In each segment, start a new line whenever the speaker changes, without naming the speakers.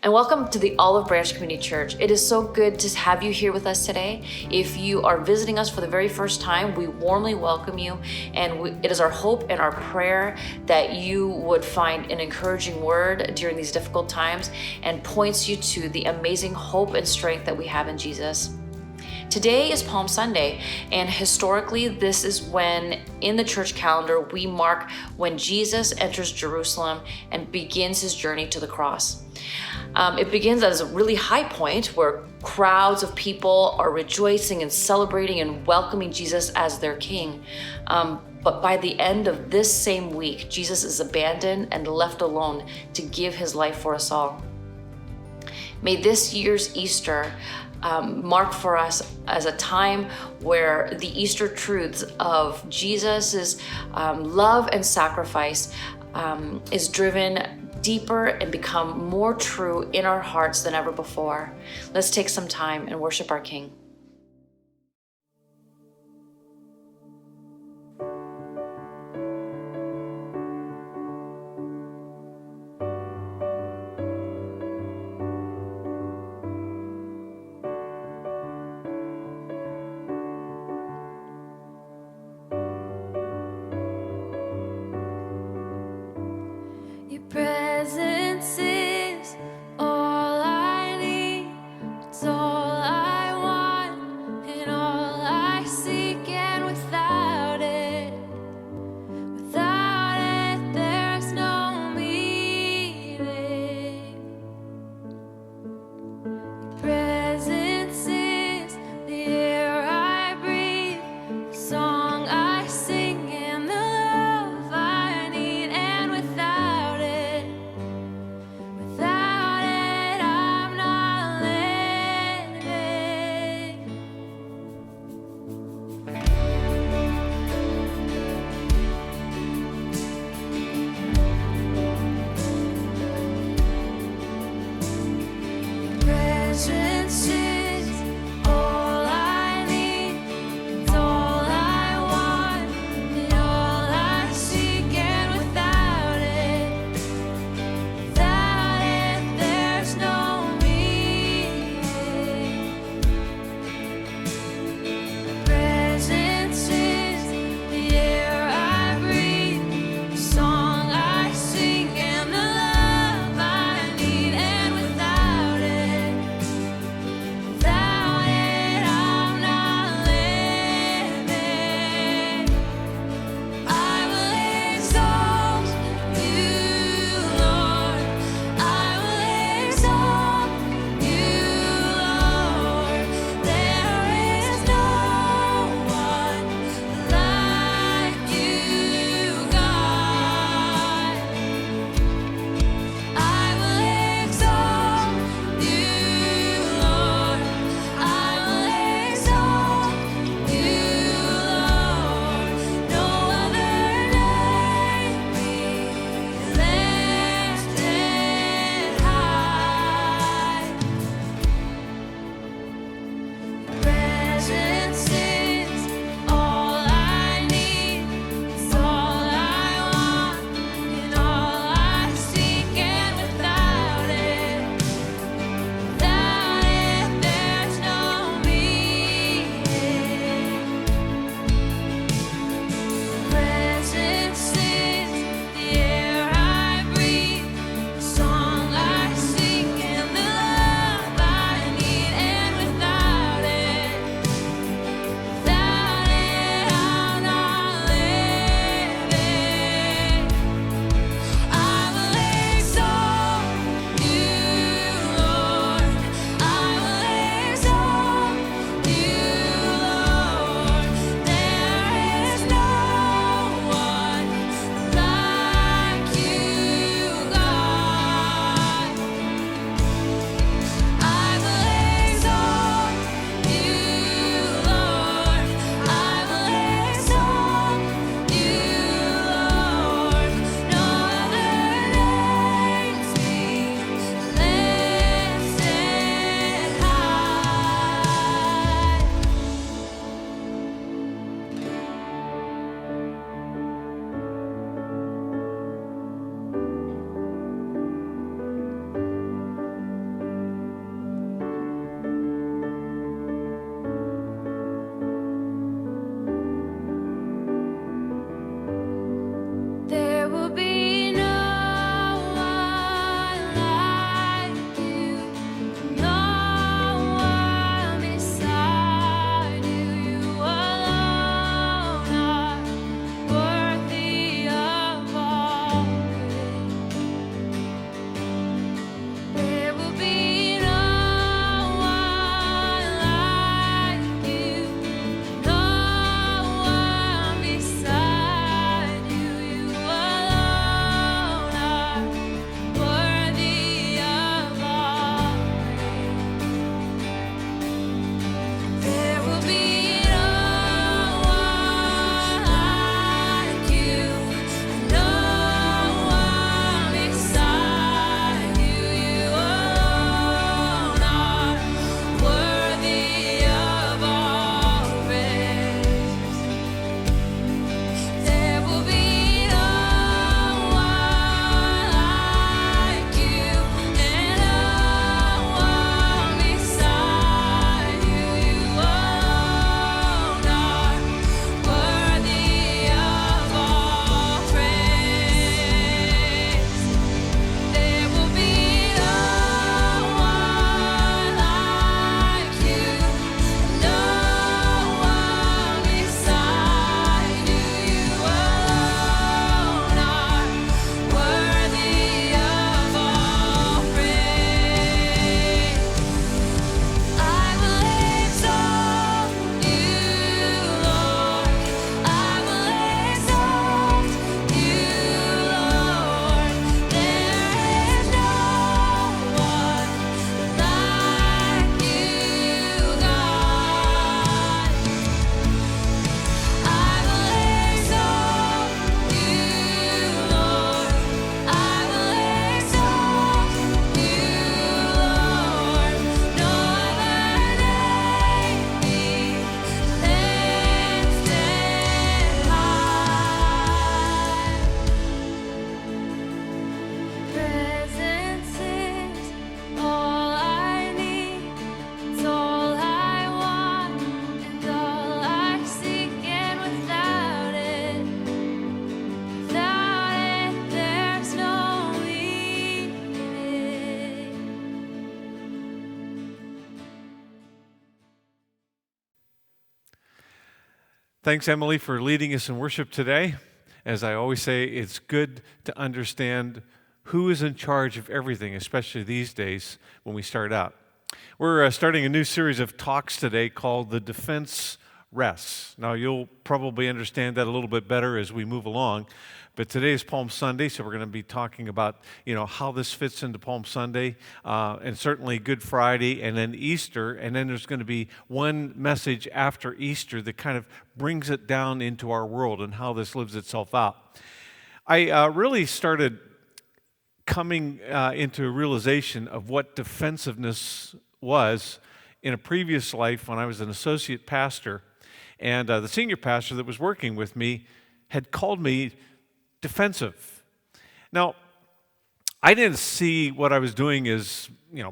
And welcome to the Olive Branch Community Church. It is so good to have you here with us today. If you are visiting us for the very first time, we warmly welcome you. And it is our hope and our prayer that you would find an encouraging word during these difficult times and points you to the amazing hope and strength that we have in Jesus. Today is Palm Sunday, and historically, this is when in the church calendar we mark when Jesus enters Jerusalem and begins his journey to the cross. It begins as a really high point where crowds of people are rejoicing and celebrating and welcoming Jesus as their king. But by the end of this same week, Jesus is abandoned and left alone to give his life for us all. May this year's Easter mark for us as a time where the Easter truths of Jesus's love and sacrifice is driven deeper and become more true in our hearts than ever before. Let's take some time and worship our King.
Your presence is all I need. It's all I want.
Thanks, Emily, for leading us in worship today. As I always say, it's good to understand who is in charge of everything, especially these days when we start out. We're starting a new series of talks today called The Defense Rests. Now, you'll probably understand that a little bit better as we move along, but today is Palm Sunday, so we're going to be talking about, how this fits into Palm Sunday, and certainly Good Friday, and then Easter, and then there's going to be one message after Easter that kind of brings it down into our world and how this lives itself out. I really started coming into a realization of what defensiveness was in a previous life when I was an associate pastor, and the senior pastor that was working with me had called me defensive. Now, I didn't see what I was doing as,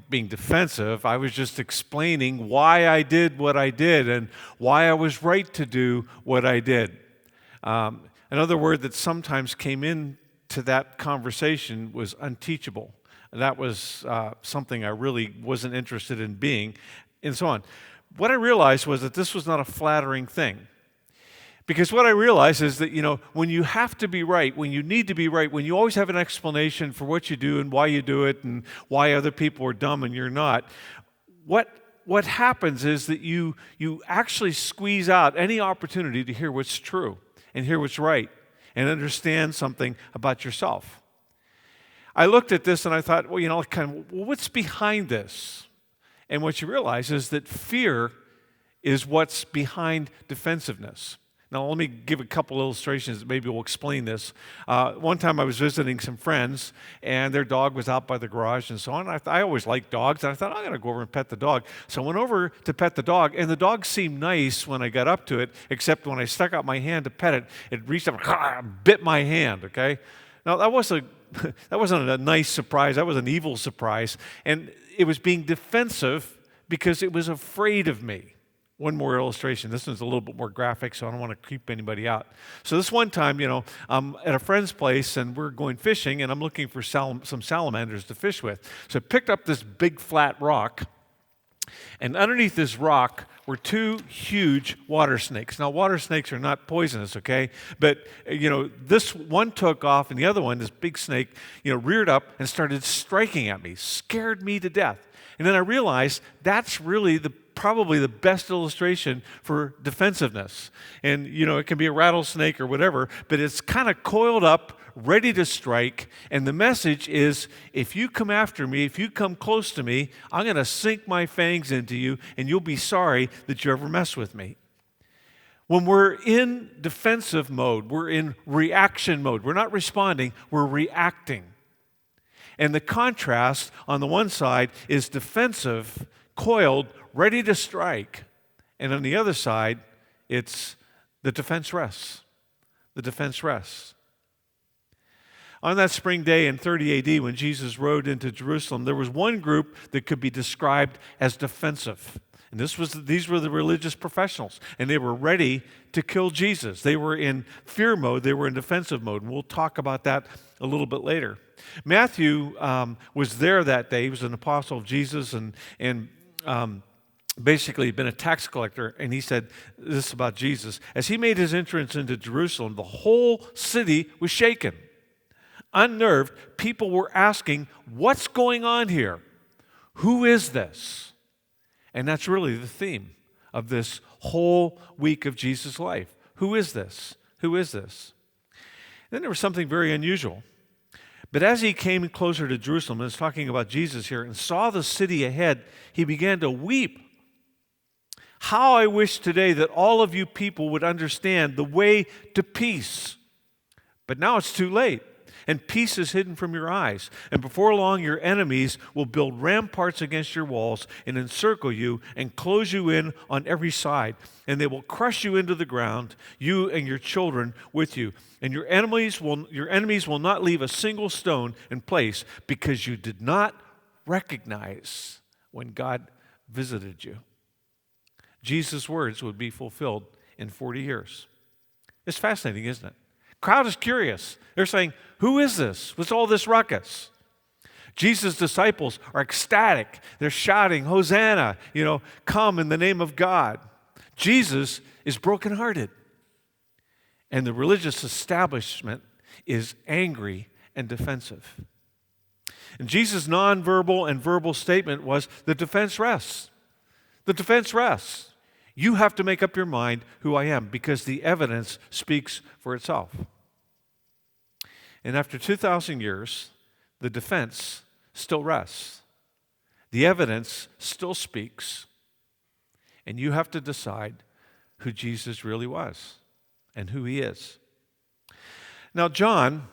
being defensive. I was just explaining why I did what I did and why I was right to do what I did. Another word that sometimes came in to that conversation was unteachable. That was something I really wasn't interested in being, and so on. What I realized was that this was not a flattering thing. Because what I realize is that, when you have to be right, when you need to be right, when you always have an explanation for what you do and why you do it and why other people are dumb and you're not, what happens is that you actually squeeze out any opportunity to hear what's true and hear what's right and understand something about yourself. I looked at this and I thought, what's behind this? And what you realize is that fear is what's behind defensiveness. Now, let me give a couple illustrations that maybe will explain this. One time I was visiting some friends, and their dog was out by the garage and so on. I always liked dogs, and I thought, I'm going to go over and pet the dog. So I went over to pet the dog, and the dog seemed nice when I got up to it, except when I stuck out my hand to pet it, it reached up and bit my hand, okay? Now, that wasn't a nice surprise. That was an evil surprise, and it was being defensive because it was afraid of me. One more illustration. This one's a little bit more graphic, so I don't want to creep anybody out. So this one time, I'm at a friend's place, and we're going fishing, and I'm looking for some salamanders to fish with. So I picked up this big flat rock, and underneath this rock were two huge water snakes. Now, water snakes are not poisonous, okay? But, this one took off, and the other one, this big snake, reared up and started striking at me, scared me to death. And then I realized that's really probably the best illustration for defensiveness. And, it can be a rattlesnake or whatever, but it's kind of coiled up, ready to strike. And the message is, if you come after me, if you come close to me, I'm going to sink my fangs into you, and you'll be sorry that you ever mess with me. When we're in defensive mode, we're in reaction mode. We're not responding, we're reacting. And the contrast on the one side is defensive, coiled, ready to strike. And on the other side, it's the defense rests. The defense rests. On that spring day in 30 AD, when Jesus rode into Jerusalem, there was one group that could be described as defensive. And these were the religious professionals, and they were ready to kill Jesus. They were in fear mode. They were in defensive mode. And we'll talk about that a little bit later. Matthew was there that day. He was an apostle of Jesus, and basically been a tax collector, and he said this about Jesus. As he made his entrance into Jerusalem, the whole city was shaken. Unnerved, people were asking, what's going on here? Who is this? And that's really the theme of this whole week of Jesus' life. Who is this? Who is this? Then there was something very unusual. But as he came closer to Jerusalem, and it's talking about Jesus here, and saw the city ahead, he began to weep. How I wish today that all of you people would understand the way to peace. But now it's too late, and peace is hidden from your eyes. And before long, your enemies will build ramparts against your walls and encircle you and close you in on every side. And they will crush you into the ground, you and your children with you. And your enemies will not leave a single stone in place because you did not recognize when God visited you. Jesus' words would be fulfilled in 40 years. It's fascinating, isn't it? Crowd is curious. They're saying, who is this? What's all this ruckus? Jesus' disciples are ecstatic. They're shouting, Hosanna, come in the name of God. Jesus is brokenhearted. And the religious establishment is angry and defensive. And Jesus' nonverbal and verbal statement was, the defense rests. The defense rests. You have to make up your mind who I am, because the evidence speaks for itself. And after 2,000 years, the defense still rests. The evidence still speaks. And you have to decide who Jesus really was and who he is. Now, John,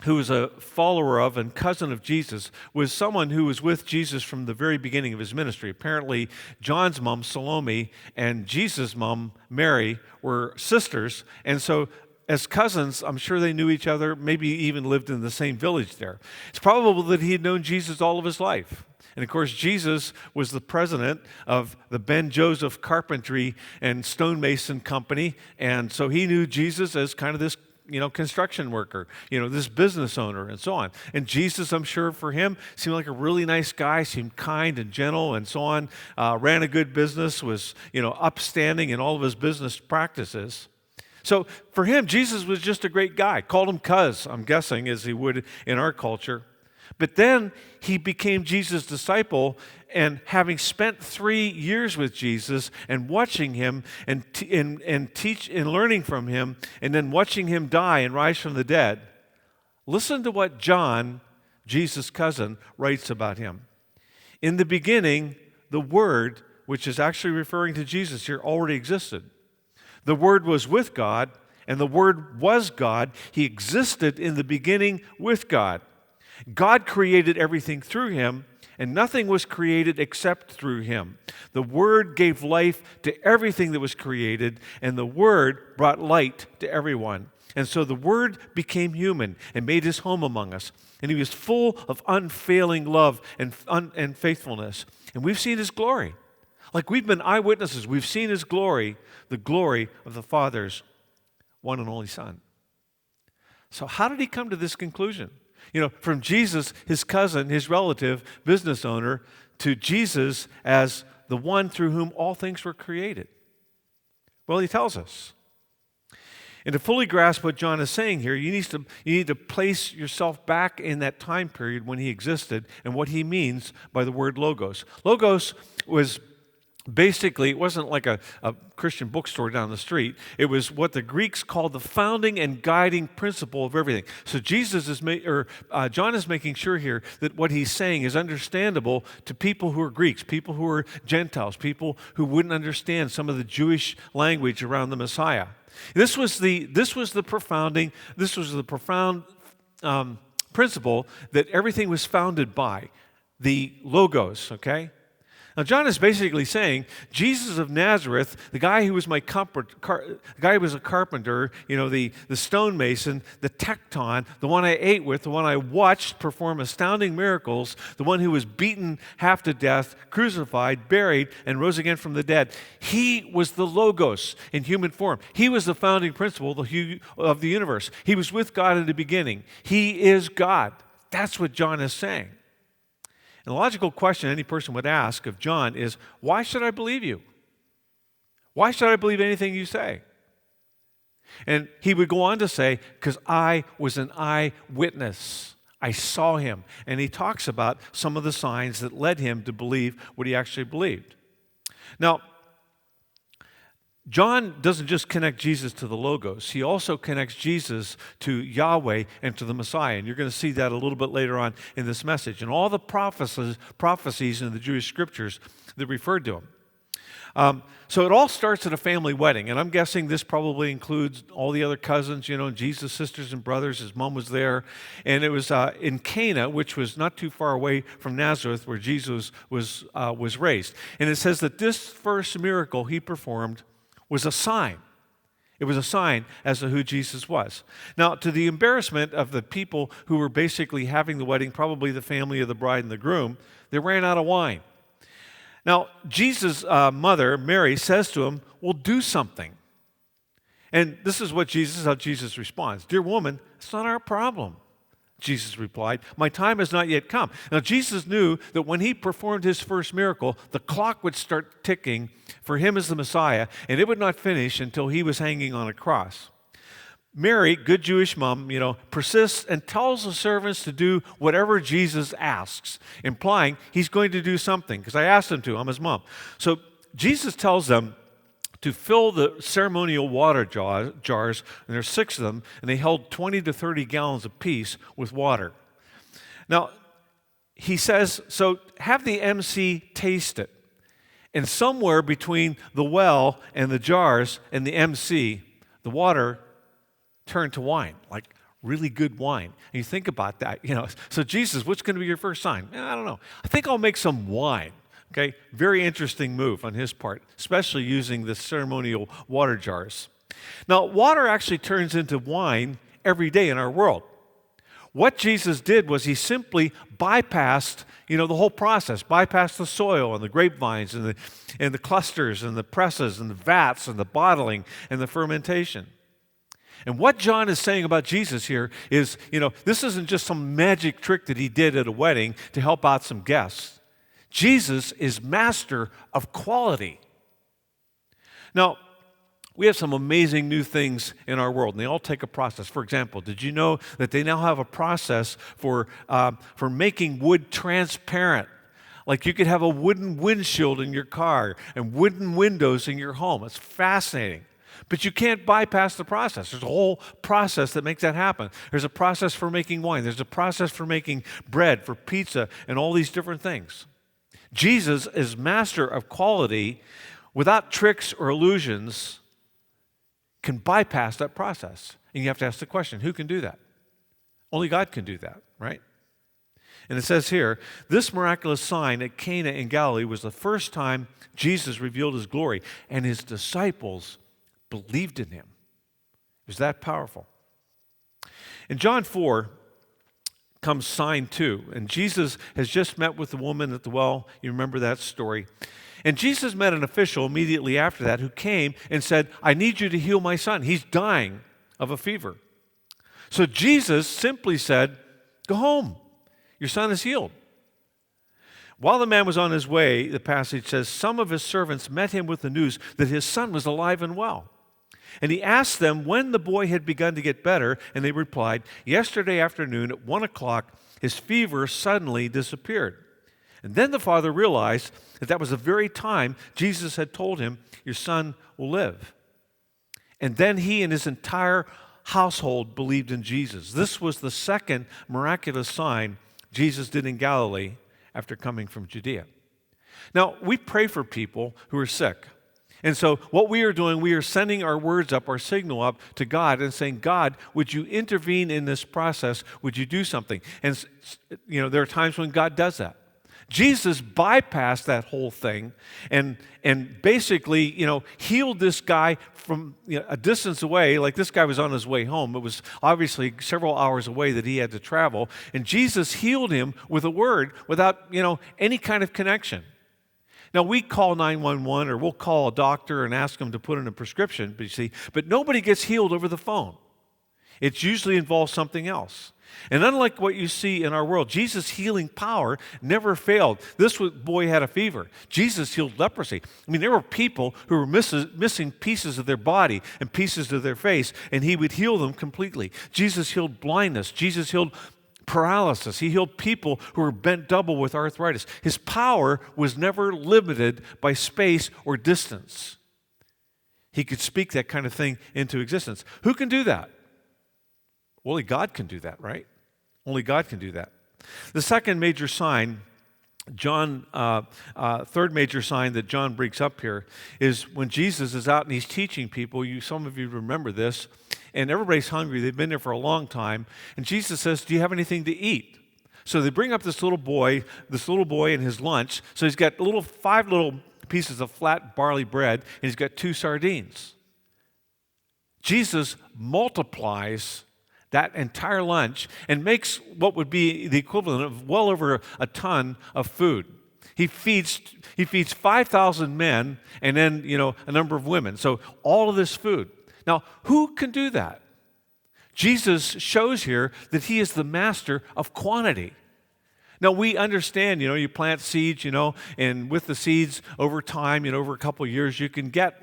who was a follower of and cousin of Jesus, was someone who was with Jesus from the very beginning of his ministry. Apparently, John's mom, Salome, and Jesus' mom, Mary, were sisters, and so as cousins, I'm sure they knew each other, maybe even lived in the same village there. It's probable that he had known Jesus all of his life. And of course, Jesus was the president of the Ben Joseph Carpentry and Stonemason Company, and so he knew Jesus as kind of this construction worker, this business owner, and so on. And Jesus, I'm sure for him, seemed like a really nice guy, seemed kind and gentle and so on, ran a good business, was, upstanding in all of his business practices. So for him, Jesus was just a great guy. Called him cuz, I'm guessing, as he would in our culture. But then he became Jesus' disciple, and having spent 3 years with Jesus and watching him and teach and learning from him, and then watching him die and rise from the dead, listen to what John, Jesus' cousin, writes about him. In the beginning, the Word, which is actually referring to Jesus here, already existed. The Word was with God, and the Word was God. He existed in the beginning with God. God created everything through him, and nothing was created except through him. The Word gave life to everything that was created, and the Word brought light to everyone. And so the Word became human and made his home among us. And he was full of unfailing love and faithfulness. And we've seen his glory. Like we've been eyewitnesses. We've seen his glory, the glory of the Father's one and only Son. So how did he come to this conclusion? From Jesus, his cousin, his relative, business owner, to Jesus as the one through whom all things were created. Well, he tells us. And to fully grasp what John is saying here, you need to place yourself back in that time period when he existed and what he means by the word logos. Logos was basically, it wasn't like a Christian bookstore down the street. It was what the Greeks called the founding and guiding principle of everything. So John is making sure here that what he's saying is understandable to people who are Greeks, people who are Gentiles, people who wouldn't understand some of the Jewish language around the Messiah. This was the profound principle that everything was founded by, the logos. Okay. Now, John is basically saying, Jesus of Nazareth, the guy who was the guy who was a carpenter, the stonemason, the tecton, the one I ate with, the one I watched perform astounding miracles, the one who was beaten half to death, crucified, buried, and rose again from the dead. He was the Logos in human form. He was the founding principle of the universe. He was with God in the beginning. He is God. That's what John is saying. And the logical question any person would ask of John is, why should I believe you? Why should I believe anything you say? And he would go on to say, because I was an eyewitness. I saw him. And he talks about some of the signs that led him to believe what he actually believed. Now, John doesn't just connect Jesus to the Logos. He also connects Jesus to Yahweh and to the Messiah. And you're going to see that a little bit later on in this message. And all the prophecies in the Jewish scriptures that referred to him. So it all starts at a family wedding. And I'm guessing this probably includes all the other cousins, Jesus' sisters and brothers. His mom was there. And it was in Cana, which was not too far away from Nazareth, where Jesus was raised. And it says that this first miracle he performed was a sign. It was a sign as to who Jesus was. Now, to the embarrassment of the people who were basically having the wedding, probably the family of the bride and the groom, they ran out of wine. Now, Jesus' mother, Mary, says to him, well, do something. And this is how Jesus responds. Dear woman, it's not our problem. Jesus replied, my time has not yet come. Now, Jesus knew that when he performed his first miracle, the clock would start ticking for him as the Messiah, and it would not finish until he was hanging on a cross. Mary, good Jewish mom, persists and tells the servants to do whatever Jesus asks, implying he's going to do something, because I asked him to. I'm his mom. So Jesus tells them to fill the ceremonial water jars, and there's 6 of them, and they held 20 to 30 gallons apiece with water. Now, he says, so have the MC taste it. And somewhere between the well and the jars and the MC, the water turned to wine, like really good wine. And you think about that, So Jesus, what's going to be your first sign? I don't know. I think I'll make some wine. Okay, very interesting move on his part, especially using the ceremonial water jars. Now, water actually turns into wine every day in our world. What Jesus did was he simply bypassed, the whole process, bypassed the soil and the grapevines and the clusters and the presses and the vats and the bottling and the fermentation. And what John is saying about Jesus here is, this isn't just some magic trick that he did at a wedding to help out some guests. Jesus is master of quality. Now, we have some amazing new things in our world, and they all take a process. For example, did you know that they now have a process for making wood transparent? Like you could have a wooden windshield in your car and wooden windows in your home. It's fascinating. But you can't bypass the process. There's a whole process that makes that happen. There's a process for making wine. There's a process for making bread, for pizza, and all these different things. Jesus is master of quality without tricks or illusions, can bypass that process. And you have to ask the question, who can do that? Only God can do that, right? And it says here, this miraculous sign at Cana in Galilee was the first time Jesus revealed his glory, and his disciples believed in him. It was that powerful. In John 4 comes sign 2, and Jesus has just met with the woman at the well. You remember that story. And Jesus met an official immediately after that who came and said, I need you to heal my son. He's dying of a fever. So Jesus simply said, go home. Your son is healed. While the man was on his way, the passage says, some of his servants met him with the news that his son was alive and well. And he asked them when the boy had begun to get better, and they replied, yesterday afternoon at 1 o'clock, his fever suddenly disappeared. And then the father realized that was the very time Jesus had told him, your son will live. And then he and his entire household believed in Jesus. This was the second miraculous sign Jesus did in Galilee after coming from Judea. Now, we pray for people who are sick. And so what we are doing, we are sending our words up, our signal up to God and saying, God, would you intervene in this process? Would you do something? And, there are times when God does that. Jesus bypassed that whole thing and basically, healed this guy from a distance away. Like this guy was on his way home. It was obviously several hours away that he had to travel. And Jesus healed him with a word without, any kind of connection. Now, we call 911 or we'll call a doctor and ask them to put in a prescription, but nobody gets healed over the phone. It usually involves something else. And unlike what you see in our world, Jesus' healing power never failed. This boy had a fever. Jesus healed leprosy. There were people who were missing pieces of their body and pieces of their face, and he would heal them completely. Jesus healed blindness. Jesus healed paralysis. He healed people who were bent double with arthritis. His power was never limited by space or distance. He could speak that kind of thing into existence. Who can do that? Only God can do that, right? Only God can do that. The second major sign, third major sign that John brings up here is when Jesus is out and he's teaching people. Some of you remember this, and everybody's hungry. They've been there for a long time, and Jesus says, "Do you have anything to eat?" So they bring up this little boy and his lunch. So he's got 5 little pieces of flat barley bread, and he's got 2 sardines. Jesus multiplies that entire lunch and makes what would be the equivalent of well over a ton of food. He feeds 5,000 men and then, a number of women. So all of this food. Now, who can do that? Jesus shows here that he is the master of quantity. Now, we understand, you plant seeds, and with the seeds over time, over a couple of years, you can get,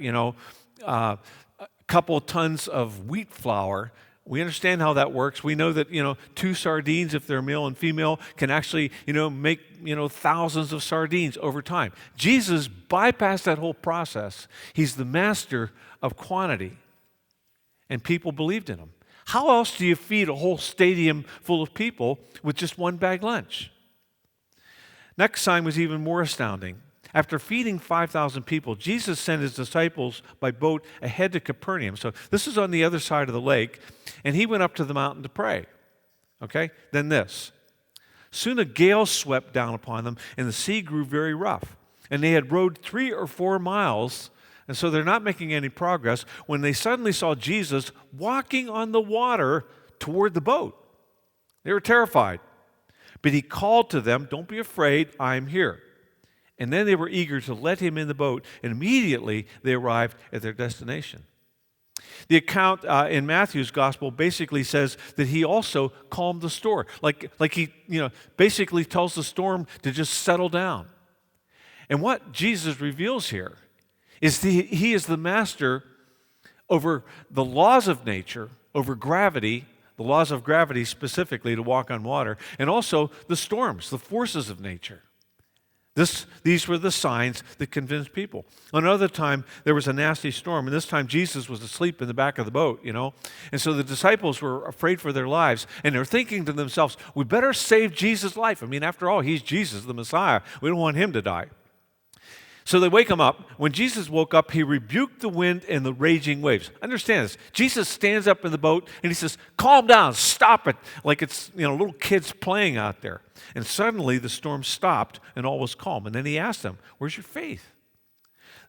couple tons of wheat flour. We understand how that works. We know that, 2 sardines, if they're male and female, can actually, make, thousands of sardines over time. Jesus bypassed that whole process. He's the master of quantity. And people believed in him. How else do you feed a whole stadium full of people with just one bag lunch? Next sign was even more astounding. After feeding 5,000 people, Jesus sent his disciples by boat ahead to Capernaum. So this is on the other side of the lake, and he went up to the mountain to pray. Okay? Then this. Soon a gale swept down upon them, and the sea grew very rough. And they had rowed 3 or 4 miles, and so they're not making any progress, when they suddenly saw Jesus walking on the water toward the boat. They were terrified. But he called to them, "Don't be afraid, I'm here." And then they were eager to let him in the boat, and immediately they arrived at their destination. The account in Matthew's gospel basically says that he also calmed the storm, like he basically tells the storm to just settle down. And what Jesus reveals here is he is the master over the laws of nature, over gravity, the laws of gravity specifically to walk on water, and also the storms, the forces of nature. These were the signs that convinced people. Another time, there was a nasty storm, and this time Jesus was asleep in the back of the boat, And so the disciples were afraid for their lives, and they're thinking to themselves, we better save Jesus' life. I mean, after all, he's Jesus, the Messiah. We don't want him to die. So they wake him up. When Jesus woke up, he rebuked the wind and the raging waves. Understand this. Jesus stands up in the boat and he says, "Calm down, stop it," like it's little kids playing out there. And suddenly the storm stopped and all was calm. And then he asked them, "Where's your faith?"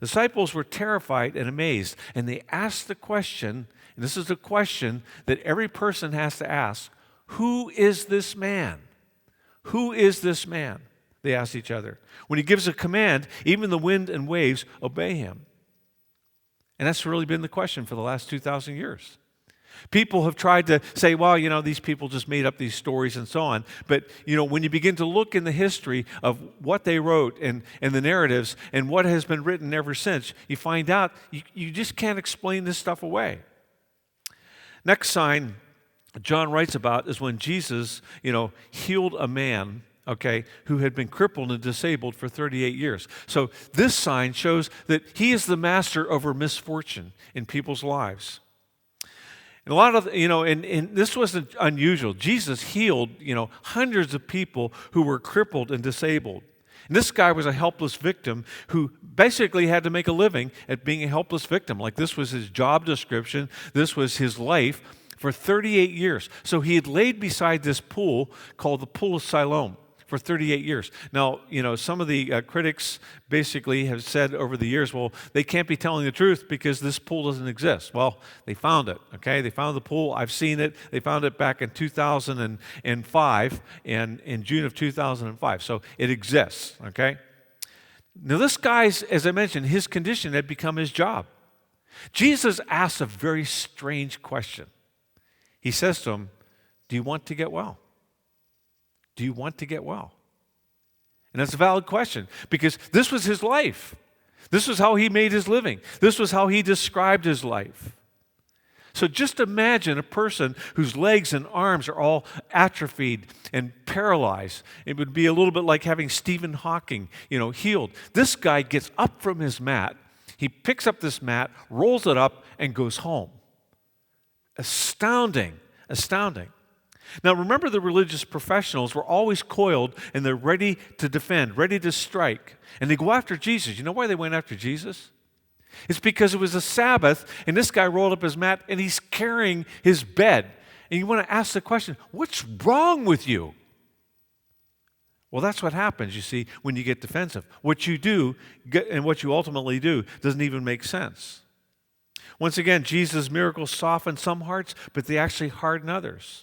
The disciples were terrified and amazed, and they asked the question, and this is the question that every person has to ask, "Who is this man? Who is this man?" They asked each other. When he gives a command, even the wind and waves obey him. And that's really been the question for the last 2,000 years. People have tried to say, well, these people just made up these stories and so on. But, when you begin to look in the history of what they wrote and the narratives and what has been written ever since, you find out you just can't explain this stuff away. Next sign John writes about is when Jesus, healed a man, who had been crippled and disabled for 38 years. So this sign shows that he is the master over misfortune in people's lives. And a lot of, and this wasn't unusual. Jesus healed, hundreds of people who were crippled and disabled. And this guy was a helpless victim who basically had to make a living at being a helpless victim. Like this was his job description. This was his life for 38 years. So he had laid beside this pool called the Pool of Siloam for 38 years. Now, some of the critics basically have said over the years, well, they can't be telling the truth because this pool doesn't exist. Well, they found it, They found the pool. I've seen it. They found it back in 2005, and in June of 2005. So it exists, Now, this guy's, as I mentioned, his condition had become his job. Jesus asks a very strange question. He says to him, "Do you want to get well? Do you want to get well?" And that's a valid question because this was his life. This was how he made his living. This was how he described his life. So just imagine a person whose legs and arms are all atrophied and paralyzed. It would be a little bit like having Stephen Hawking, healed. This guy gets up from his mat. He picks up this mat, rolls it up, and goes home. Astounding. Now remember, the religious professionals were always coiled and they're ready to defend, ready to strike. And they go after Jesus. You know why they went after Jesus? It's because it was a Sabbath and this guy rolled up his mat and he's carrying his bed. And you want to ask the question, what's wrong with you? Well, that's what happens, you see, when you get defensive. What you do and what you ultimately do doesn't even make sense. Once again, Jesus' miracles soften some hearts, but they actually harden others.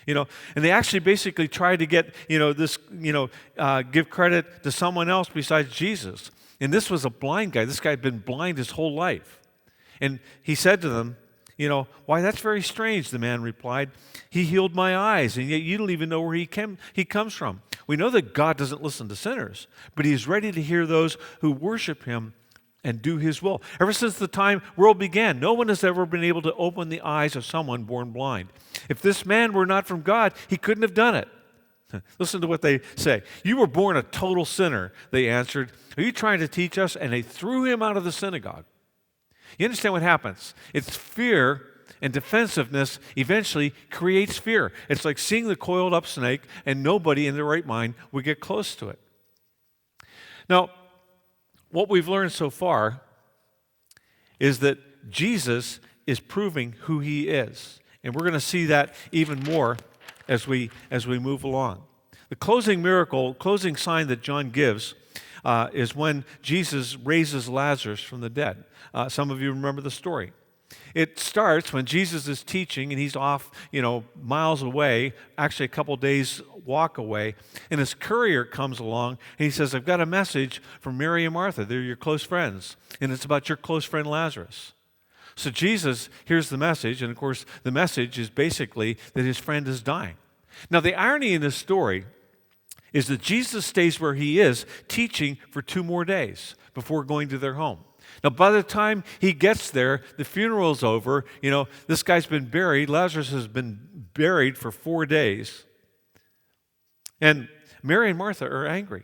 And they actually basically try to get, give credit to someone else besides Jesus. And this was a blind guy. This guy had been blind his whole life. And he said to them, "Why, that's very strange," the man replied. "He healed my eyes, and yet you don't even know where he comes from. We know that God doesn't listen to sinners, but he is ready to hear those who worship him and do his will. Ever since the time world began, no one has ever been able to open the eyes of someone born blind. If this man were not from God, he couldn't have done it. Listen to what they say. You were born a total sinner, they answered. Are you trying to teach us? And they threw him out of the synagogue. You understand what happens? It's fear and defensiveness eventually creates fear. It's like seeing the coiled up snake, and nobody in their right mind would get close to it. Now, what we've learned so far is that Jesus is proving who he is. And we're going to see that even more as we move along. The closing sign that John gives is when Jesus raises Lazarus from the dead. Some of you remember the story. It starts when Jesus is teaching and he's off, miles away, actually a couple days walk away, and his courier comes along and he says, I've got a message from Mary and Martha. They're your close friends, and it's about your close friend Lazarus. So Jesus hears the message, and of course the message is basically that his friend is dying. Now the irony in this story is that Jesus stays where he is teaching for 2 more days before going to their home. Now, by the time he gets there, the funeral's over. This guy's been buried. Lazarus has been buried for 4 days. And Mary and Martha are angry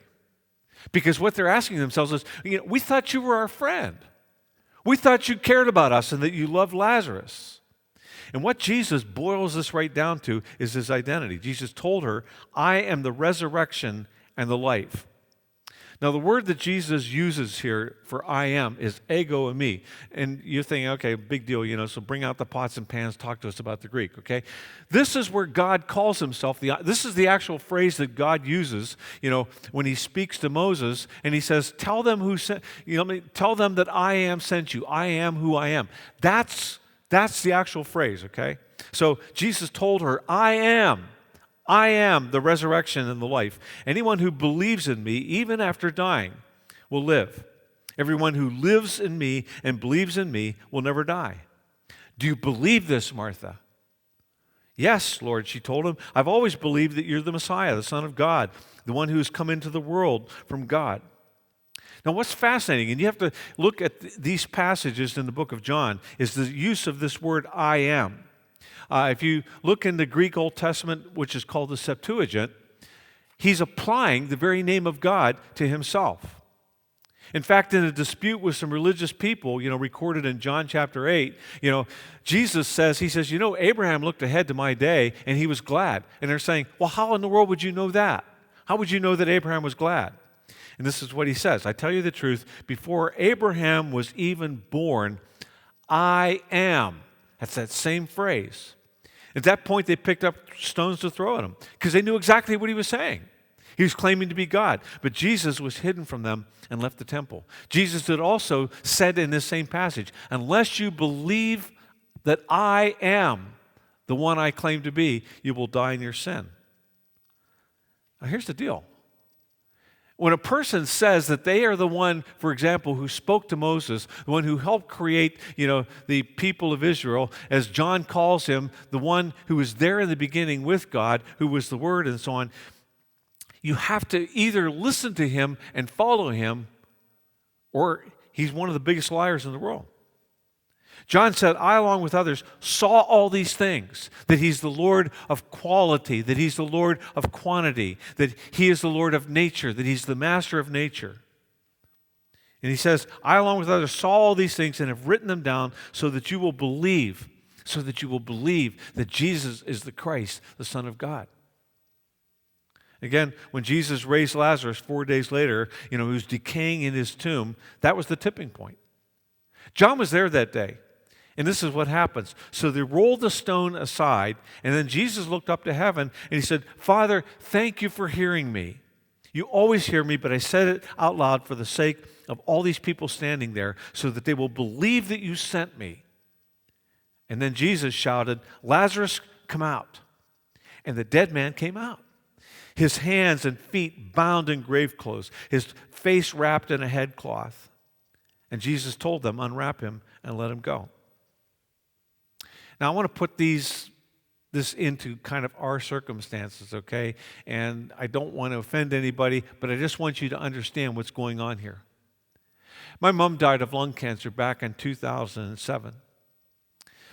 because what they're asking themselves is, we thought you were our friend. We thought you cared about us and that you loved Lazarus. And what Jesus boils this right down to is his identity. Jesus told her, I am the resurrection and the life. Now, the word that Jesus uses here for I am is ego eimi. And you're thinking, okay, big deal, so bring out the pots and pans, talk to us about the Greek, okay? This is where God calls himself. This is the actual phrase that God uses, when he speaks to Moses, and he says, tell them tell them that I am sent you. I am who I am. That's the actual phrase, okay? So Jesus told her, I am the resurrection and the life. Anyone who believes in me, even after dying, will live. Everyone who lives in me and believes in me will never die. Do you believe this, Martha? Yes, Lord, she told him. I've always believed that you're the Messiah, the Son of God, the one who has come into the world from God. Now, what's fascinating, and you have to look at these passages in the book of John, is the use of this word I am. If you look in the Greek Old Testament, which is called the Septuagint, he's applying the very name of God to himself. In fact, in a dispute with some religious people, recorded in John chapter 8, Jesus says, Abraham looked ahead to my day and he was glad. And they're saying, well, how in the world would you know that? How would you know that Abraham was glad? And this is what he says, I tell you the truth, before Abraham was even born, I am. That's that same phrase. At that point, they picked up stones to throw at him because they knew exactly what he was saying. He was claiming to be God, but Jesus was hidden from them and left the temple. Jesus had also said in this same passage, unless you believe that I am the one I claim to be, you will die in your sin. Now, here's the deal. When a person says that they are the one, for example, who spoke to Moses, the one who helped create, the people of Israel, as John calls him, the one who was there in the beginning with God, who was the Word and so on, you have to either listen to him and follow him, or he's one of the biggest liars in the world. John said, I, along with others, saw all these things, that he's the Lord of quality, that he's the Lord of quantity, that he is the Lord of nature, that he's the master of nature. And he says, I, along with others, saw all these things and have written them down so that you will believe that Jesus is the Christ, the Son of God. Again, when Jesus raised Lazarus 4 days later, he was decaying in his tomb, that was the tipping point. John was there that day. And this is what happens. So they rolled the stone aside, and then Jesus looked up to heaven, and he said, Father, thank you for hearing me. You always hear me, but I said it out loud for the sake of all these people standing there, so that they will believe that you sent me. And then Jesus shouted, Lazarus, come out. And the dead man came out, his hands and feet bound in grave clothes, his face wrapped in a headcloth. And Jesus told them, unwrap him and let him go. Now, I want to put this into kind of our circumstances, okay? And I don't want to offend anybody, but I just want you to understand what's going on here. My mom died of lung cancer back in 2007.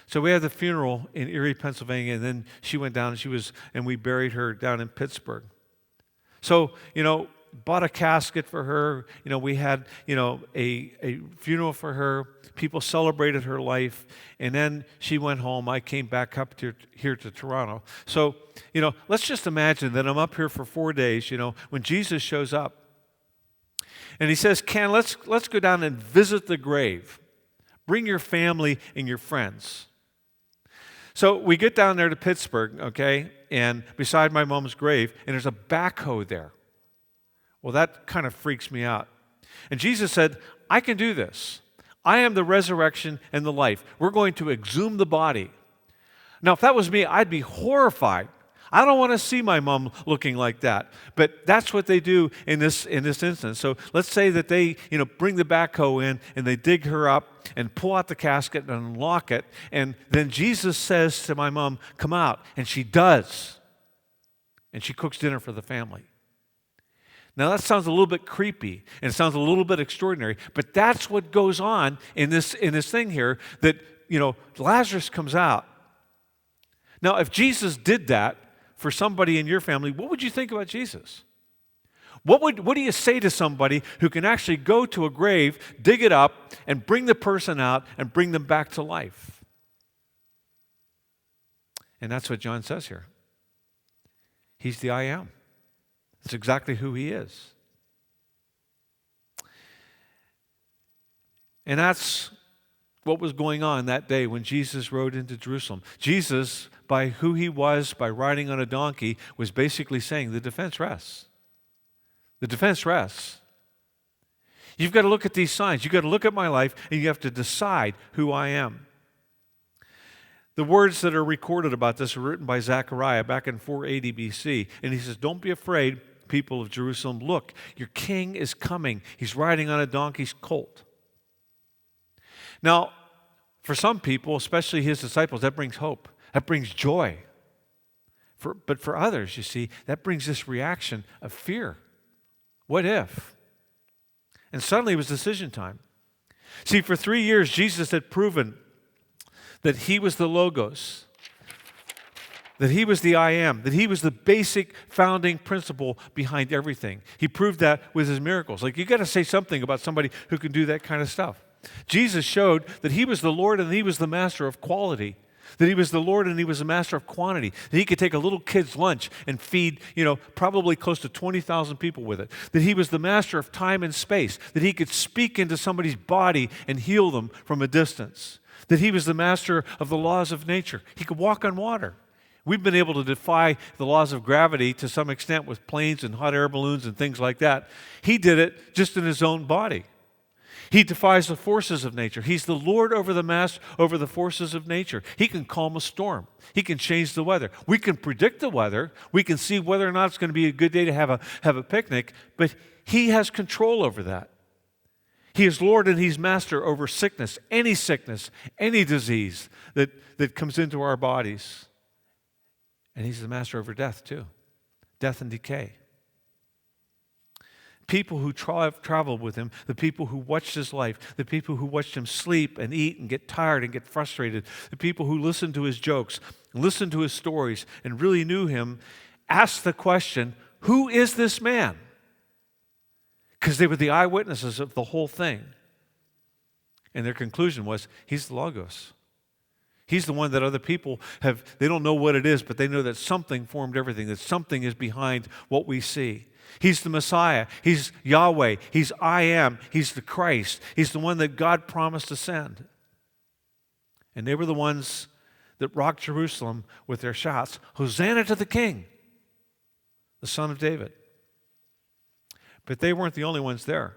So we had the funeral in Erie, Pennsylvania, and then she went down and we buried her down in Pittsburgh. So, bought a casket for her. We had, a funeral for her. People celebrated her life. And then she went home. I came back up here to Toronto. So, let's just imagine that I'm up here for 4 days, when Jesus shows up. And he says, Ken, let's go down and visit the grave. Bring your family and your friends. So we get down there to Pittsburgh, okay, and beside my mom's grave, and there's a backhoe there. Well, that kind of freaks me out. And Jesus said, I can do this. I am the resurrection and the life. We're going to exhume the body. Now, if that was me, I'd be horrified. I don't want to see my mom looking like that. But that's what they do in this instance. So let's say that they, bring the backhoe in and they dig her up and pull out the casket and unlock it. And then Jesus says to my mom, come out. And she does. And she cooks dinner for the family. Now that sounds a little bit creepy and it sounds a little bit extraordinary, but that's what goes on in this thing here that, Lazarus comes out. Now, if Jesus did that for somebody in your family, what would you think about Jesus? What do you say to somebody who can actually go to a grave, dig it up, and bring the person out and bring them back to life? And that's what John says here. He's the I am. It's exactly who he is. And that's what was going on that day when Jesus rode into Jerusalem. Jesus, by who he was, by riding on a donkey, was basically saying, the defense rests. The defense rests. You've got to look at these signs. You've got to look at my life, and you have to decide who I am. The words that are recorded about this are written by Zechariah back in 480 BC. And he says, don't be afraid, people of Jerusalem. Look, your king is coming. He's riding on a donkey's colt. Now, for some people, especially his disciples, that brings hope. That brings joy. But for others, you see, that brings this reaction of fear. What if? And suddenly it was decision time. See, for 3 years, Jesus had proven that he was the Logos, that he was the I am, that he was the basic founding principle behind everything. He proved that with his miracles. Like, you got to say something about somebody who can do that kind of stuff. Jesus showed that he was the Lord and he was the master of quality, that he was the Lord and he was the master of quantity, that he could take a little kid's lunch and feed, probably close to 20,000 people with it, that he was the master of time and space, that he could speak into somebody's body and heal them from a distance, that he was the master of the laws of nature. He could walk on water. We've been able to defy the laws of gravity to some extent with planes and hot air balloons and things like that. He did it just in his own body. He defies the forces of nature. He's the Lord over the forces of nature. He can calm a storm. He can change the weather. We can predict the weather. We can see whether or not it's going to be a good day to have a picnic, but he has control over that. He is Lord and he's master over sickness, any disease that comes into our bodies. And he's the master over death too, death and decay. People who traveled with him, the people who watched his life, the people who watched him sleep and eat and get tired and get frustrated, the people who listened to his jokes, listened to his stories, and really knew him, asked the question, who is this man? Because they were the eyewitnesses of the whole thing. And their conclusion was, he's the Logos. He's the one that other people they don't know what it is, but they know that something formed everything, that something is behind what we see. He's the Messiah. He's Yahweh. He's I am. He's the Christ. He's the one that God promised to send. And they were the ones that rocked Jerusalem with their shouts, Hosanna to the King, the Son of David. But they weren't the only ones there.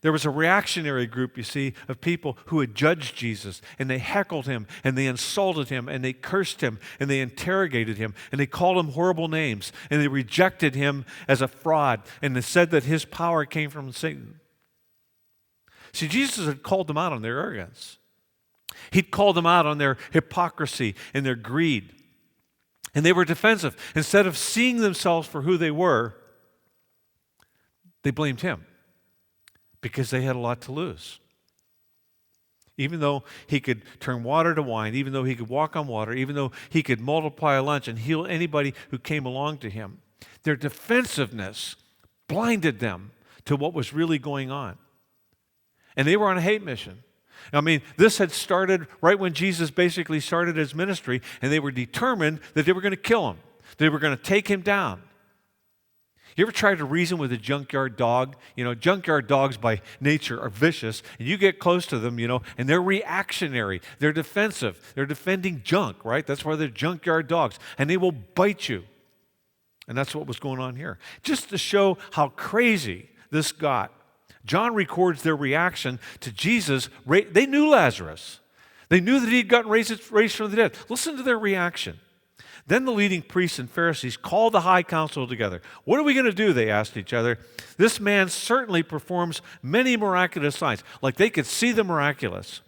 There was a reactionary group, you see, of people who had judged Jesus, and they heckled him, and they insulted him, and they cursed him, and they interrogated him, and they called him horrible names, and they rejected him as a fraud, and they said that his power came from Satan. See, Jesus had called them out on their arrogance. He'd called them out on their hypocrisy and their greed. And they were defensive. Instead of seeing themselves for who they were, they blamed him. because they had a lot to lose. Even though he could turn water to wine, even though he could walk on water, even though he could multiply a lunch and heal anybody who came along to him, their defensiveness blinded them to what was really going on. And they were on a hate mission. I mean, this had started right when Jesus basically started his ministry, and they were determined that they were going to kill him. They were going to take him down. You ever tried to reason with a junkyard dog? You know, junkyard dogs by nature are vicious, and you get close to them, and they're reactionary. They're defensive. They're defending junk, right? That's why they're junkyard dogs, and they will bite you. And that's what was going on here. Just to show how crazy this got, John records their reaction to Jesus. They knew Lazarus. They knew that he had gotten raised from the dead. Listen to their reaction. Then the leading priests and Pharisees called the high council together. What are we going to do? They asked each other. This man certainly performs many miraculous signs. Like they could see the miraculous.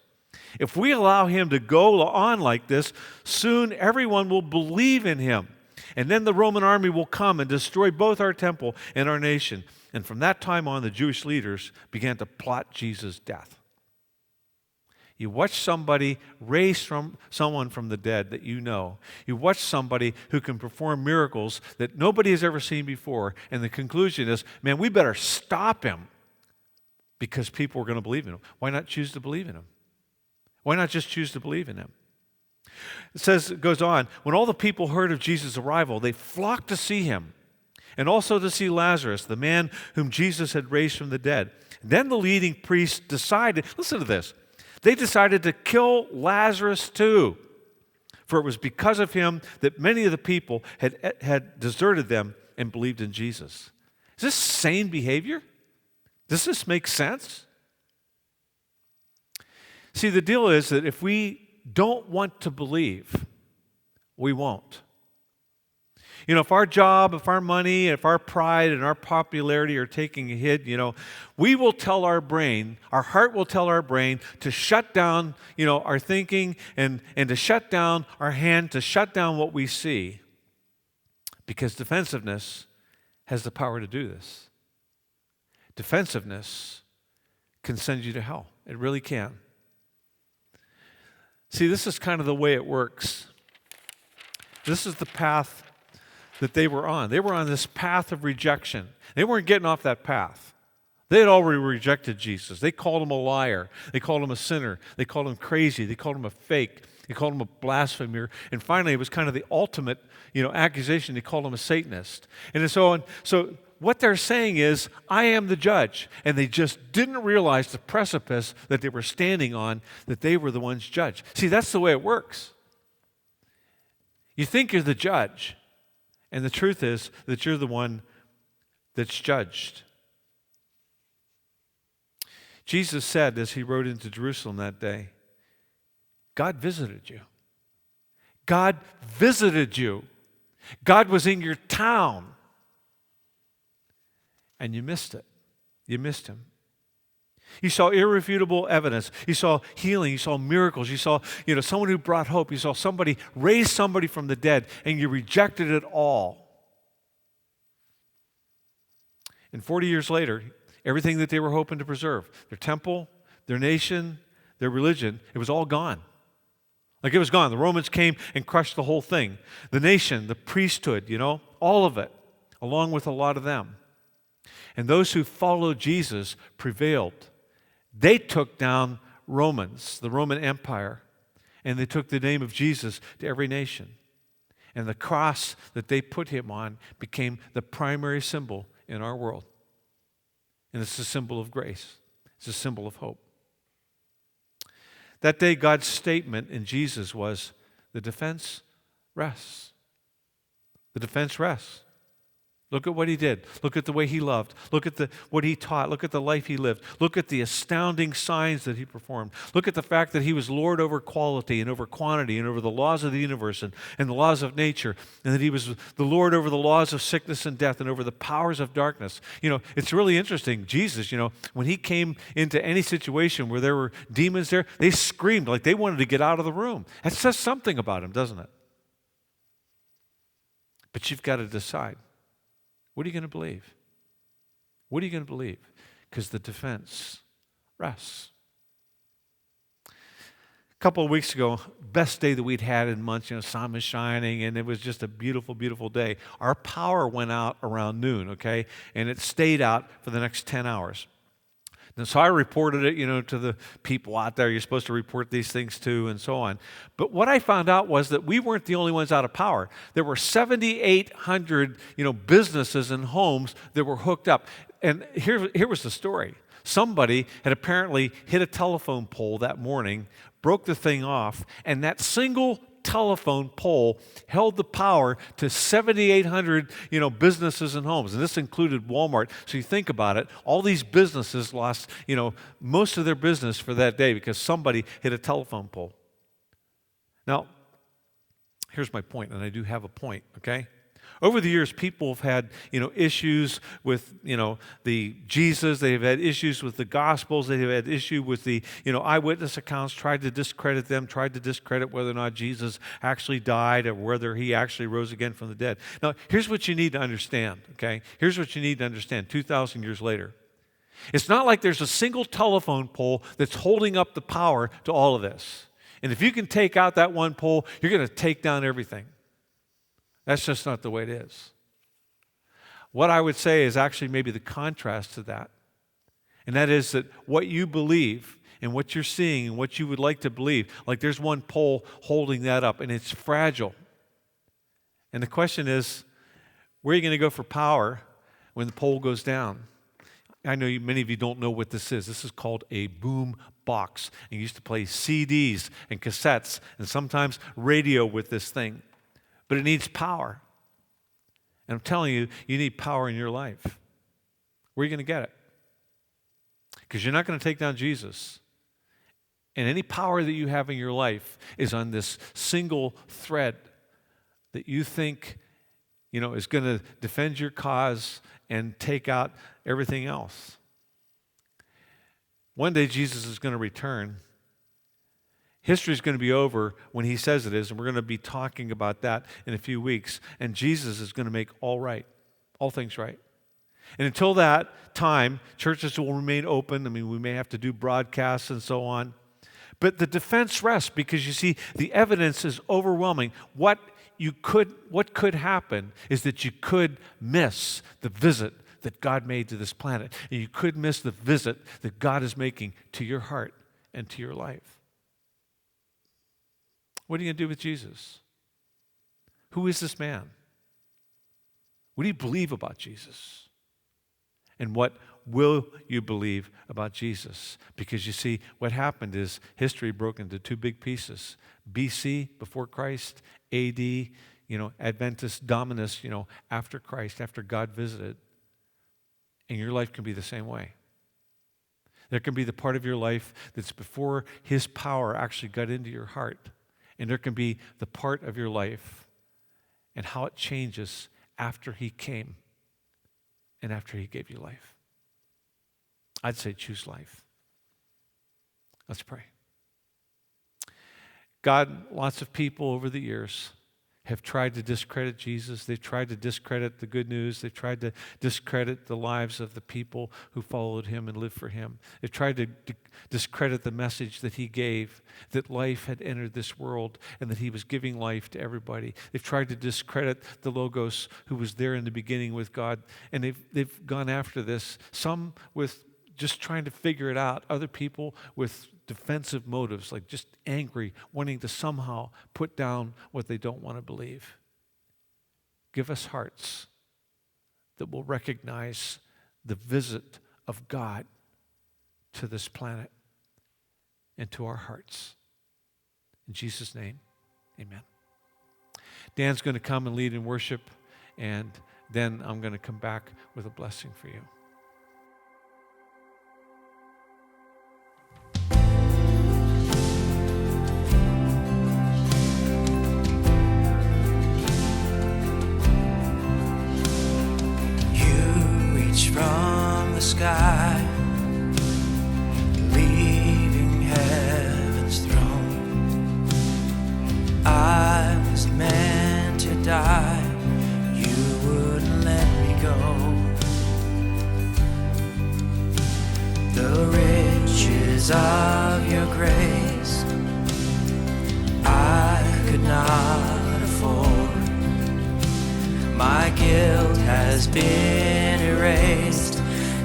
If we allow him to go on like this, soon everyone will believe in him. And then the Roman army will come and destroy both our temple and our nation. And from that time on, the Jewish leaders began to plot Jesus' death. You watch somebody raise someone from the dead that you know. You watch somebody who can perform miracles that nobody has ever seen before. And the conclusion is, man, we better stop him because people are going to believe in him. Why not choose to believe in him? Why not just choose to believe in him? It goes on, when all the people heard of Jesus' arrival, they flocked to see him and also to see Lazarus, the man whom Jesus had raised from the dead. Then the leading priests decided, listen to this, they decided to kill Lazarus too, for it was because of him that many of the people had deserted them and believed in Jesus. Is this sane behavior? Does this make sense? See, the deal is that if we don't want to believe, we won't. If our job, if our money, if our pride and our popularity are taking a hit, we will tell our brain, our heart will tell our brain to shut down, our thinking and to shut down our hand, to shut down what we see. Because defensiveness has the power to do this. Defensiveness can send you to hell. It really can. See, this is kind of the way it works. This is the path that they were on. They were on this path of rejection. They weren't getting off that path. They had already rejected Jesus. They called him a liar. They called him a sinner. They called him crazy. They called him a fake. They called him a blasphemer. And finally, it was kind of the ultimate, accusation. They called him a Satanist. And so what they're saying is, I am the judge. And they just didn't realize the precipice that they were standing on, that they were the ones judged. See, that's the way it works. You think you're the judge. And the truth is that you're the one that's judged. Jesus said as he rode into Jerusalem that day, God visited you. God visited you. God was in your town. And you missed it. You missed him. You saw irrefutable evidence. You saw healing. You saw miracles. You saw, someone who brought hope. You saw somebody raise somebody from the dead, and you rejected it all. And 40 years later, everything that they were hoping to preserve, their temple, their nation, their religion, it was all gone. Like it was gone. The Romans came and crushed the whole thing. The nation, the priesthood, all of it, along with a lot of them. And those who followed Jesus prevailed. They took down Romans, the Roman Empire, and they took the name of Jesus to every nation. And the cross that they put him on became the primary symbol in our world. And it's a symbol of grace. It's a symbol of hope. That day, God's statement in Jesus was, the defense rests. The defense rests. Look at what he did. Look at the way he loved. Look at what he taught. Look at the life he lived. Look at the astounding signs that he performed. Look at the fact that he was Lord over quality and over quantity and over the laws of the universe and the laws of nature, and that he was the Lord over the laws of sickness and death and over the powers of darkness. It's really interesting. Jesus, when he came into any situation where there were demons there, they screamed like they wanted to get out of the room. That says something about him, doesn't it? But you've got to decide. What are you going to believe? What are you going to believe? because the defense rests. A couple of weeks ago, best day that we'd had in months, sun was shining, and it was just a beautiful, beautiful day. Our power went out around noon, okay? And it stayed out for the next 10 hours. And so I reported it, to the people out there you're supposed to report these things to and so on. But what I found out was that we weren't the only ones out of power. There were 7,800, businesses and homes that were hooked up. And here was the story. Somebody had apparently hit a telephone pole that morning, broke the thing off, and that single telephone pole held the power to 7,800, businesses and homes. And this included Walmart. So you think about it, all these businesses lost, most of their business for that day because somebody hit a telephone pole. Now, here's my point, and I do have a point, okay? Over the years, people have had, issues with, the Jesus. They've had issues with the Gospels. They've had issue with the, eyewitness accounts, tried to discredit them, tried to discredit whether or not Jesus actually died or whether he actually rose again from the dead. Now, here's what you need to understand, okay? Here's what you need to understand 2,000 years later. It's not like there's a single telephone pole that's holding up the power to all of this. And if you can take out that one pole, you're going to take down everything. That's just not the way it is. What I would say is actually maybe the contrast to that. And that is that what you believe and what you're seeing and what you would like to believe, like there's one pole holding that up and it's fragile. And the question is, where are you going to go for power when the pole goes down? I know many of you don't know what this is. This is called a boom box. And you used to play CDs and cassettes and sometimes radio with this thing. But it needs power. And I'm telling you, you need power in your life. Where are you going to get it? Because you're not going to take down Jesus. And any power that you have in your life is on this single thread that you think, is going to defend your cause and take out everything else. One day Jesus is going to return. History is going to be over when he says it is, and we're going to be talking about that in a few weeks. And Jesus is going to make all right, all things right. And until that time, churches will remain open. We may have to do broadcasts and so on. But the defense rests because you see, the evidence is overwhelming. What could happen is that you could miss the visit that God made to this planet. And you could miss the visit that God is making to your heart and to your life. What are you going to do with Jesus? Who is this man? What do you believe about Jesus? And what will you believe about Jesus? Because you see, what happened is history broke into two big pieces. BC, before Christ, AD, Adventus Dominus, after Christ, after God visited. And your life can be the same way. There can be the part of your life that's before his power actually got into your heart. And there can be the part of your life and how it changes after he came and after he gave you life. I'd say choose life. Let's pray. God, lots of people over the years have tried to discredit Jesus. They've tried to discredit the good news. They've tried to discredit the lives of the people who followed him and lived for him. They've tried to discredit the message that he gave, that life had entered this world and that he was giving life to everybody. They've tried to discredit the Logos who was there in the beginning with God. And they've gone after this, some with just trying to figure it out, other people with defensive motives, like just angry, wanting to somehow put down what they don't want to believe. Give us hearts that will recognize the visit of God to this planet and to our hearts. In Jesus' name, amen. Dan's going to come and lead in worship, and then I'm going to come back with a blessing for you.
From the sky, leaving heaven's throne. I was meant to die, you wouldn't let me go. riches of your grace I could not afford. My guilt has been erased.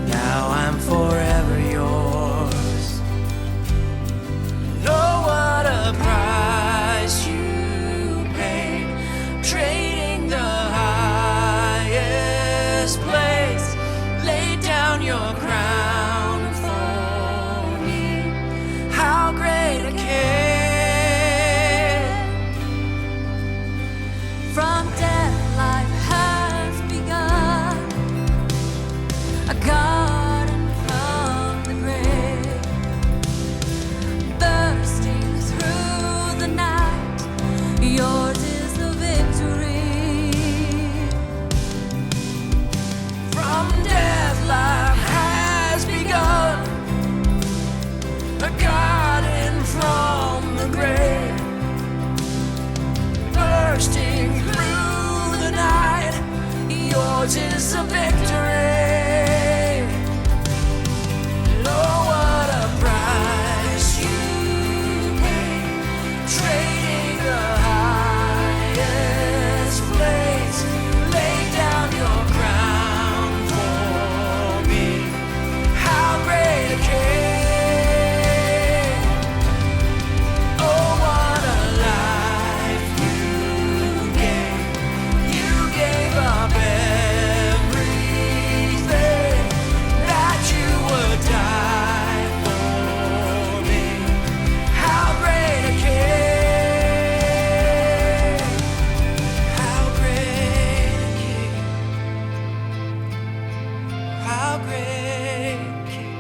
Now I'm forever yours. Know what a price you paid, trading the highest place. Laid down your crown for me. How great a care.
From death, life has begun. A garden from the grave, bursting through the night. Yours is the victory.
From death, life has begun. A garden from the grave, bursting through the night. Yours is the victory. Oh, what a price you paid, trading the highest place. Lay down your crown for me. How great a king. Oh, what a life you gave. You gave up everything that you would die for me. How great a king. How great a king. How great a king.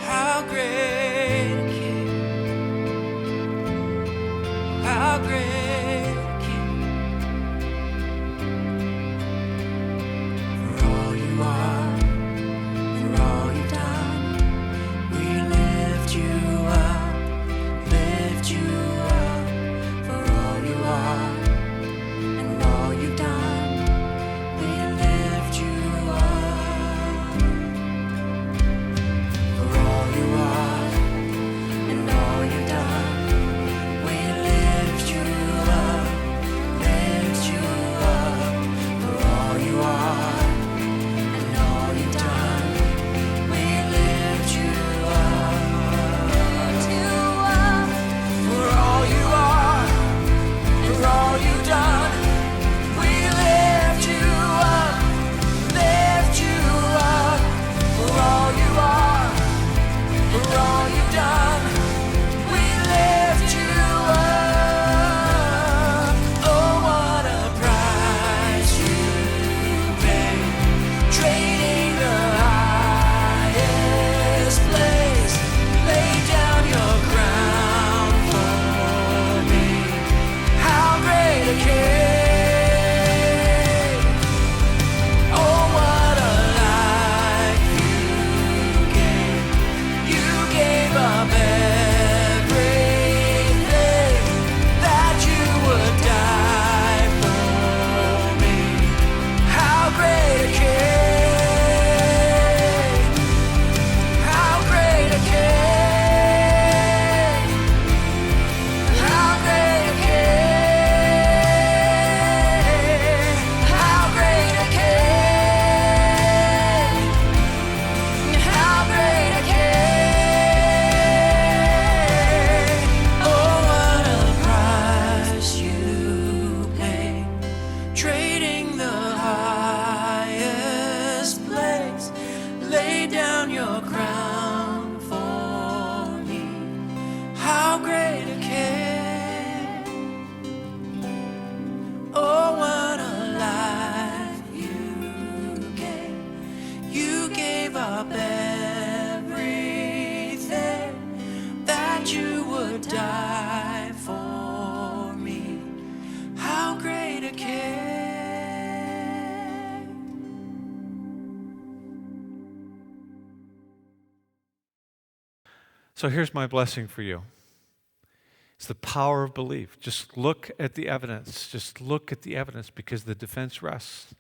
How great a king. How great a king. For all you are, for all you've done, we lift you up, lift you up. For all you are, and all you've done, we lift you up. For all you are, and all you've done, we lift you up, lift you up. For all you are, and all you've done, we lift you up. For all you are, for all you've done, we lift you up, lift you up. For all you are, for all you've done, we lift you up. Oh, what a price you paid, trading the highest place. Lay down your crown for me. How great a king. Oh, what a life you gave. You gave up everything that you would die for me. How great a king. How great a king. How great a king. How great a king. How great a king. Oh, what a price you paid, trading the highest place. Lay down your crown for me. How great a king. Oh, what a life you gave. You gave up everything that you would die for me. How great a king.
So here's my blessing for you. It's the power of belief. Just look at the evidence. Just look at the evidence because the defense rests.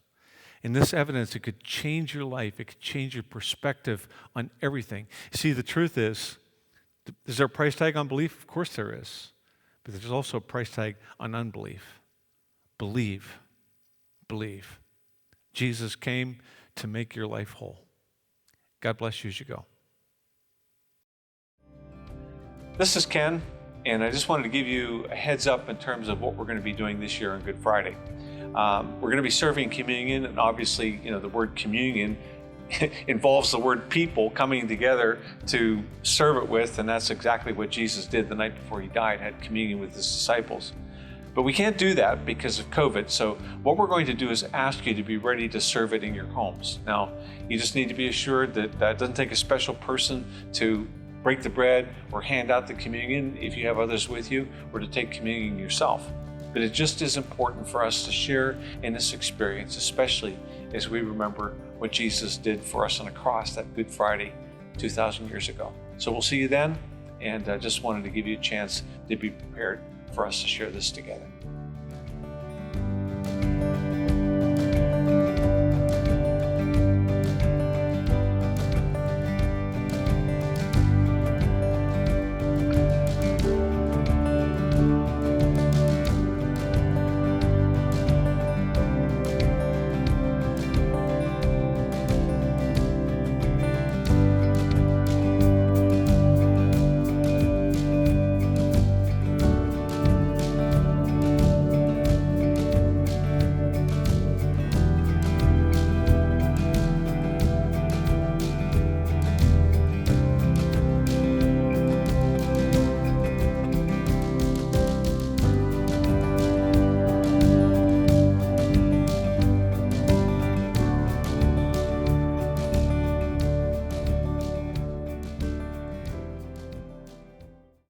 And this evidence, it could change your life. It could change your perspective on everything. See, the truth is there a price tag on belief? Of course there is. But there's also a price tag on unbelief. Believe. Believe. Jesus came to make your life whole. God bless you as you go. This is Ken, and I just wanted to give you a heads up in terms of what we're going to be doing this year on Good Friday. We're going to be serving communion, and obviously, the word communion involves the word people coming together to serve it with, and that's exactly what Jesus did the night before he died, had communion with his disciples. But we can't do that because of COVID, so what we're going to do is ask you to be ready to serve it in your homes. Now, you just need to be assured that it doesn't take a special person to break the bread or hand out the communion if you have others with you, or to take communion yourself. But it just is important for us to share in this experience, especially as we remember what Jesus did for us on the cross that Good Friday 2,000 years ago. So we'll see you then, and I just wanted to give you a chance to be prepared for us to share this together.